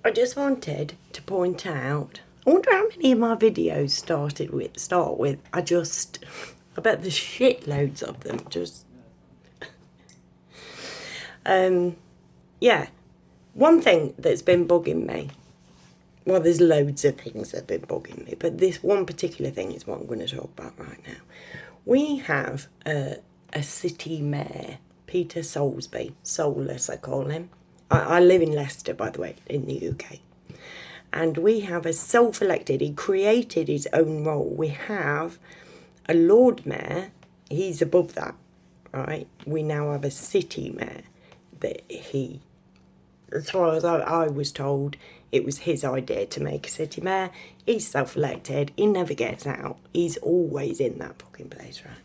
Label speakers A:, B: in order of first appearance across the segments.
A: I just wanted to point out, I wonder how many of my videos start with, I bet there's shitloads of them, yeah. One thing that's been bugging me, well, there's loads of things that have been bugging me, but this one particular thing is what I'm going to talk about right now. We have a city mayor, Peter Soulsby, Soulless I call him. I live in Leicester, by the way, in the UK. And we have a self-elected, he created his own role. We have a Lord Mayor, he's above that, right? We now have a city mayor that as far as I was told, it was his idea to make a city mayor. He's self-elected, he never gets out. He's always in that fucking place, right?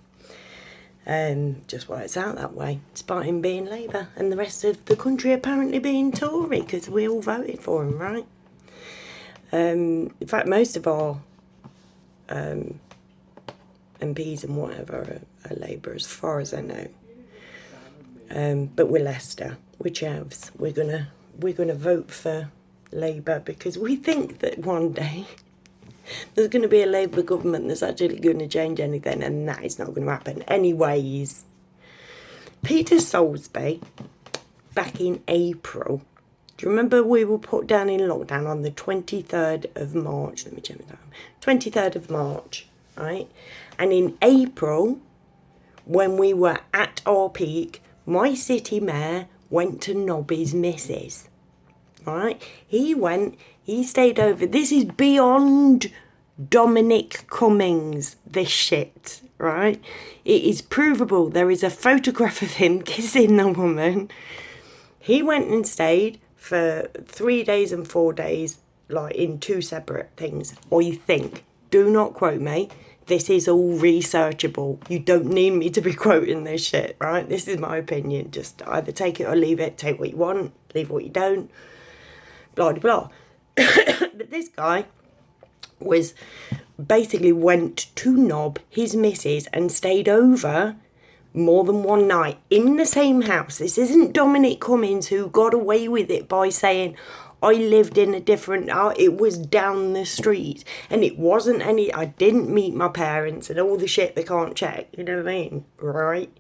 A: Just works out that way, despite him being Labour and the rest of the country apparently being Tory, because we all voted for him, right? In fact, most of our MPs and whatever are Labour, as far as I know. But we're Leicester, we're chavs. We're gonna vote for Labour because we think that one day there's going to be a Labour government that's actually going to change anything, and that is not going to happen. Anyways, Peter Soulsby, back in April, do you remember we were put down in lockdown on the 23rd of March? Let me check that. 23rd of March, right? And in April, when we were at our peak, my city mayor went to knob his missus, right? He stayed over. This is beyond Dominic Cummings, this shit, right? It is provable. There is a photograph of him kissing the woman. He went and stayed for 3 days and 4 days, like in two separate things. I think. Do not quote me. This is all researchable. You don't need me to be quoting this shit, right? This is my opinion. Just either take it or leave it. Take what you want, leave what you don't. Blah, blah, blah. But this guy basically went to knob his missus and stayed over more than one night in the same house. This isn't Dominic Cummings who got away with it by saying, I lived in a different, it was down the street. And it wasn't I didn't meet my parents and all the shit they can't check, you know what I mean? Right?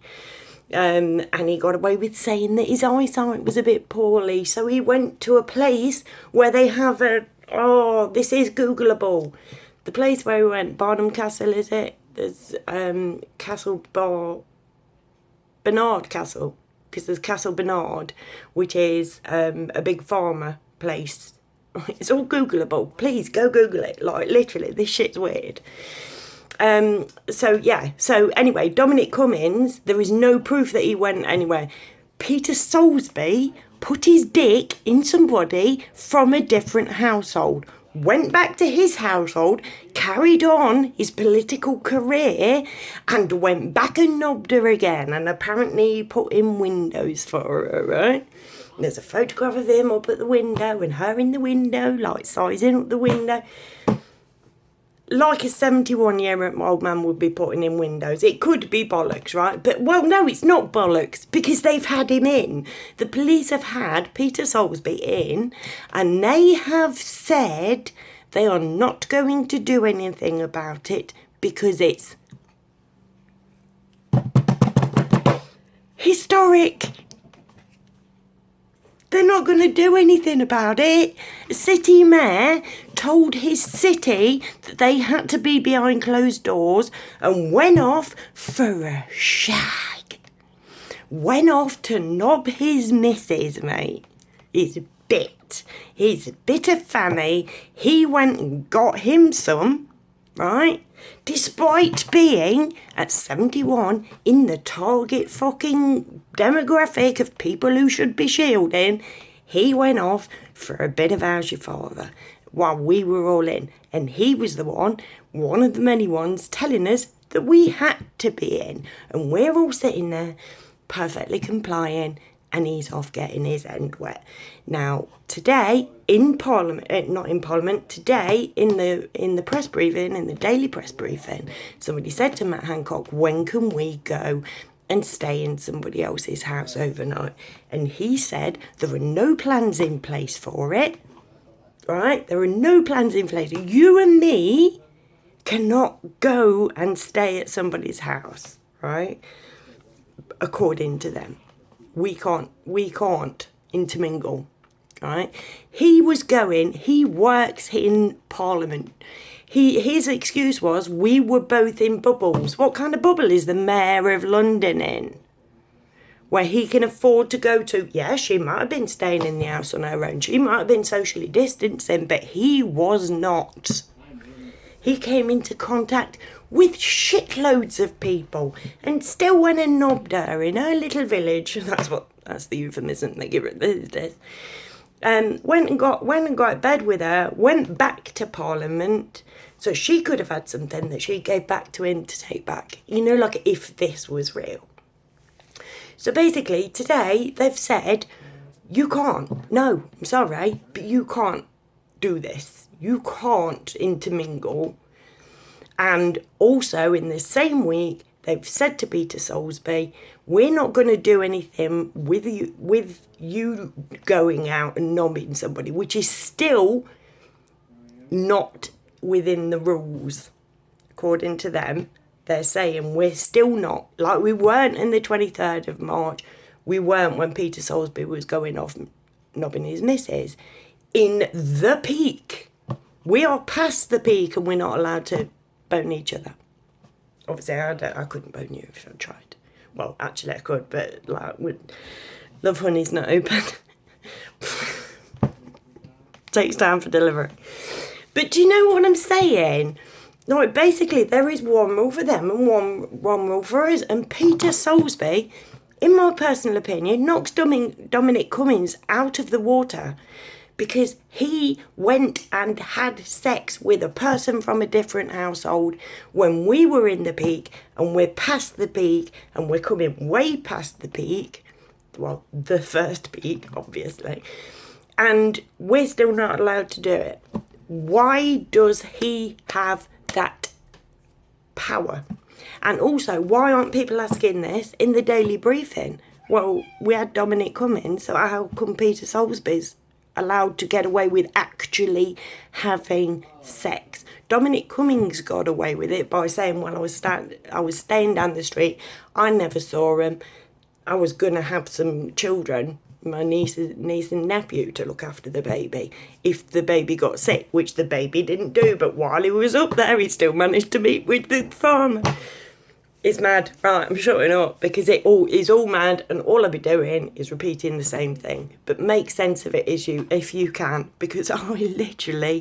A: And he got away with saying that his eyesight was a bit poorly, so he went to a place where they have this is Googleable. The place where he went, Barnum Castle, is it? There's Bernard Castle, because there's Castle Bernard, which is a big farmer place. It's all Googleable. Please go Google it. Like, literally, this shit's weird. So anyway, Dominic Cummings, there is no proof that he went anywhere. Peter Soulsby put his dick in somebody from a different household, went back to his household, carried on his political career, and went back and knobbed her again. And apparently he put in windows for her, right? And there's a photograph of him up at the window and her in the window, like sizing up the window. Like a 71-year-old man would be putting in windows. It could be bollocks, right? But, well, no, it's not bollocks, because they've had him in. The police have had Peter Soulsby in, and they have said they are not going to do anything about it because it's historic. They're not going to do anything about it. City mayor told his city that they had to be behind closed doors and went off for a shag. Went off to knob his missus, mate. His bit of fanny. He went and got him some, right? Despite being at 71 in the target fucking demographic of people who should be shielding, he went off for a bit of How's Your Father while we were all in. And he was the one of the many ones, telling us that we had to be in. And we're all sitting there perfectly complying, and he's off getting his end wet. Now, today in Parliament, not in Parliament, today in the press briefing, in the daily press briefing, somebody said to Matt Hancock, when can we go and stay in somebody else's house overnight? And he said there are no plans in place for it. right? There are no plans in place. You and me cannot go and stay at somebody's house, right? According to them. We can't intermingle, right? He works in Parliament. His excuse was, we were both in bubbles. What kind of bubble is the Mayor of London in? Where he can afford to go to, yeah, she might have been staying in the house on her own. She might have been socially distancing, but he was not. He came into contact with shitloads of people and still went and knobbed her in her little village. That's the euphemism they give it these days. Went and got in bed with her, went back to Parliament, so she could have had something that she gave back to him to take back. You know, like if this was real. So basically, today they've said, you can't. No, I'm sorry, but you can't do this. You can't intermingle. And also in the same week, they've said to Peter Soulsby, we're not going to do anything with you going out and knobbing somebody, which is still not within the rules. According to them, they're saying we're still not. Like we weren't in the 23rd of March. We weren't when Peter Soulsby was going off knobbing his missus. In the peak. We are past the peak and we're not allowed to bone each other. Obviously, I couldn't bone you if I tried. Well, actually I could, but like, Love Honey's not open. Takes time for delivery. But do you know what I'm saying? No, basically there is one rule for them and one rule for us. And Peter Soulsby, in my personal opinion, knocks Dominic Cummings out of the water because he went and had sex with a person from a different household when we were in the peak, and we're past the peak and we're coming way past the peak. Well, the first peak, obviously. And we're still not allowed to do it. Why does he have that power? And also, why aren't people asking this in the daily briefing? Well, we had Dominic Cummings, so how come Peter Soulsby's allowed to get away with actually having sex? Dominic Cummings got away with it by saying, well, I was staying down the street, I never saw him, I was going to have some children, my niece and nephew, to look after the baby if the baby got sick, which the baby didn't do, but while he was up there he still managed to meet with the farmer. It's mad. Right, I'm shutting up because it all is all mad, and all I'll be doing is repeating the same thing. But make sense of it if you can, because I literally